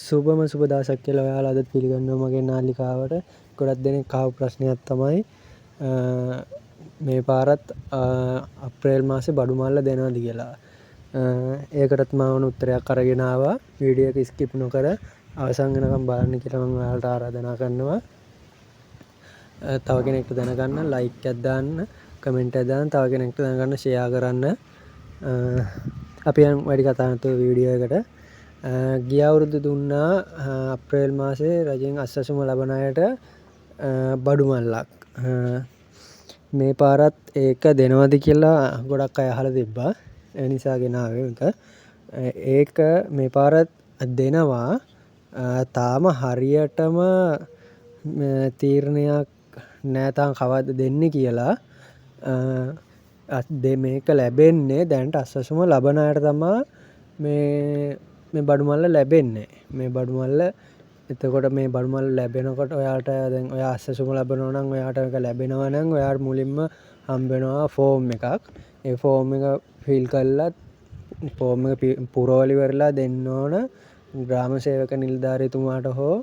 සුබම සුබ දවසක් කියලා ඔයාලා අදත් පිළිගන්නවා මගේ නාලිකාවට. ගොඩක් දෙනෙක් අහපු ප්‍රශ්නයක් තමයි මේ පාරත් අප්‍රේල් මාසේ බඩු මල්ල දෙනවද කියලා. ඒකටත් මම උත්තරයක් අරගෙන ආවා. වීඩියෝ එක ස්කිප් නොකර අවසන් වෙනකම් බලන්න කියලා මම ඔයාලට ආරාධනා කරනවා. තව කෙනෙක්ට දැනගන්න ලයික් එකක් දාන්න, කමෙන්ට් එකක් දාන්න, තව කෙනෙක්ට දැනගන්න ෂෙයා කරන්න. අපි යන් වැඩි කතා නැතුව වීඩියෝ එකට. ගිය අවුරුදු දුන්නා අප්‍රේල් මාසේ රජයෙන් අස්වැසුම ලබන අයට බඩු මල්ලක්. මේ පාරත් ඒක දෙනවද කියලා ගොඩක් අය අහලා තිබ්බා. ඒ නිසා ගෙනාවේ මේක. ඒක මේ පාරත් දෙනවා. තාම හරියටම තීරණයක් නෑ තාම කවද්ද දෙන්නේ කියලා. මේක ලැබෙන්නේ දැනට අස්වැසුම ලබන අයට තමයි මේ බඩු මල්ල ලැබෙන්නේ. මේ බඩු මල්ල එතකොට මේ බඩු මල්ල ලැබෙනකොට ඔයාලට දැන් ඔයා අස්වැසුම ලබනවා නම් ඔයාට ඒක ලැබෙනවා නම් ඔයාට මුලින්ම හම්බ වෙනවා ෆෝම් එකක්. ඒ ෆෝම් එක ෆිල් කරලා ෆෝම් එක පුරවලි කරලා දෙන්න ඕන ග්‍රාම සේවක නිලධාරීතුමාට හෝ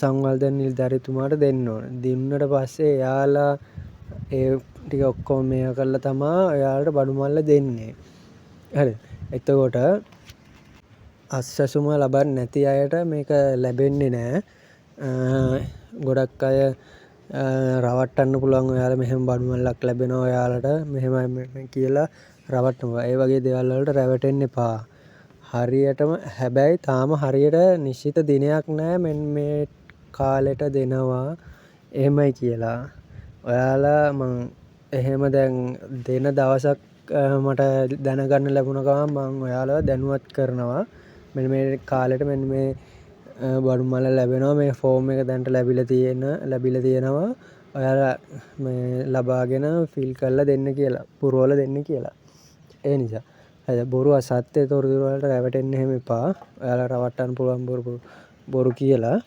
සංවර්ධන නිලධාරීතුමාට දෙන්න ඕන. දුන්නට පස්සේ එයාලා ඒ ටික ඔක්කොම මේක කරලා තමයි ඔයාලට බඩු මල්ල දෙන්නේ. හරි. එතකොට අස්වැසුම ලබන්නේ නැති අයට මේක ලැබෙන්නේ නෑ. ගොඩක් අය රවට්ටන්න පුළුවන් ඔයාලා මෙහෙම බඩු මල්ලක් ලැබෙනවා ඔයාලට මෙහෙමයි කියලා රවට්ටනවා. ඒ වගේ දේවල් වලට රැවටෙන්න එපා. හරියටම හැබැයි තාම හරියට නිශ්චිත දිනයක් නෑ මෙන්න මේ කාලෙට දෙනවා එහෙමයි කියලා. ඔයාලා මං එහෙම දැන් දෙන දවසක් මට දැනගන්න ලැබුණ ගමන් මම ඔයාලව දැනුවත් කරනවා. මෙන්න මේ කාලෙට මෙන්න මේ බඩු මල්ල ලැබෙනවා. මේ ෆෝම් එක දැන්ට ලැබිලා තියෙනවා. ඔයාලා මේ ලබාගෙන ෆිල් කරලා දෙන්න කියලා. පුරවලා දෙන්න කියලා. ඒ නිසා බොරු අසත්‍ය තොරතුරු වලට රැවටෙන්න එහෙම එපා. ඔයාලා රවට්ටන්න පුළුවන් බොරු කියලා.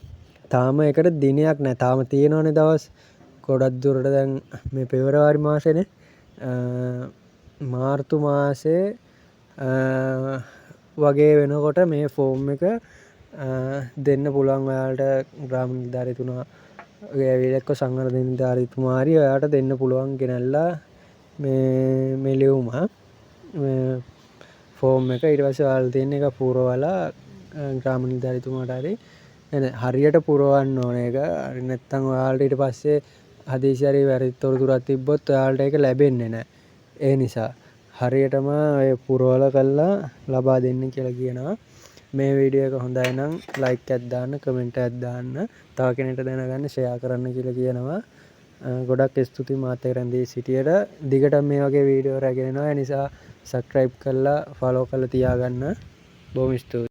තාම ඒකට දිනයක් නැහැ. තාම තියෙනවනේ දවස්. ගොඩක් දුරට දැන් මේ පෙබරවාරි මාසෙනේ. මාර්තු මාසේ වගේ වෙනකොට මේ ෆෝම් එක දෙන්න පුළුවන් ඔයාලට ග්‍රාම නිලධාරීතුමාගේ ඇවිල්ලා එක්ක සංවර්ධන නිලධාරීතුමා හරි ඔයාලට දෙන්න පුළුවන් ගෙනල්ලා මේ ලියුම ෆෝම් එක ඊට පස්සේ ඔයාලා තියෙන එක පුරවලා ග්‍රාම නිලධාරීතුමාට හරියට පුරවන්න ඕන එක. හරි නැත්නම් ඔයාලට ඊට පස්සේ හදිසි හරි වැරදි තොරතුරක් තිබ්බොත් ඔයාලට ඒක ලැබෙන්නේ නැහැ. ඒ නිසා හරියටම ඔය පුරවලා කරලා ලබා දෙන්න කියලා කියනවා. මේ වීඩියෝ එක හොඳයි නම් ලයික් එකක් දාන්න, කමෙන්ට් එකක් දාන්න, තව කෙනෙක්ට දැනගන්න ෂෙයා කරන්න කියලා කියනවා. ගොඩක් ස්තුතියි මාත් එක්ක රැඳී සිටියට. දිගටම මේ වගේ වීඩියෝ රැගෙන එනවා. ඒ නිසා සබ්ස්ක්‍රයිබ් කරලා ෆලෝ කරලා තියාගන්න. බොහොම ස්තුතියි.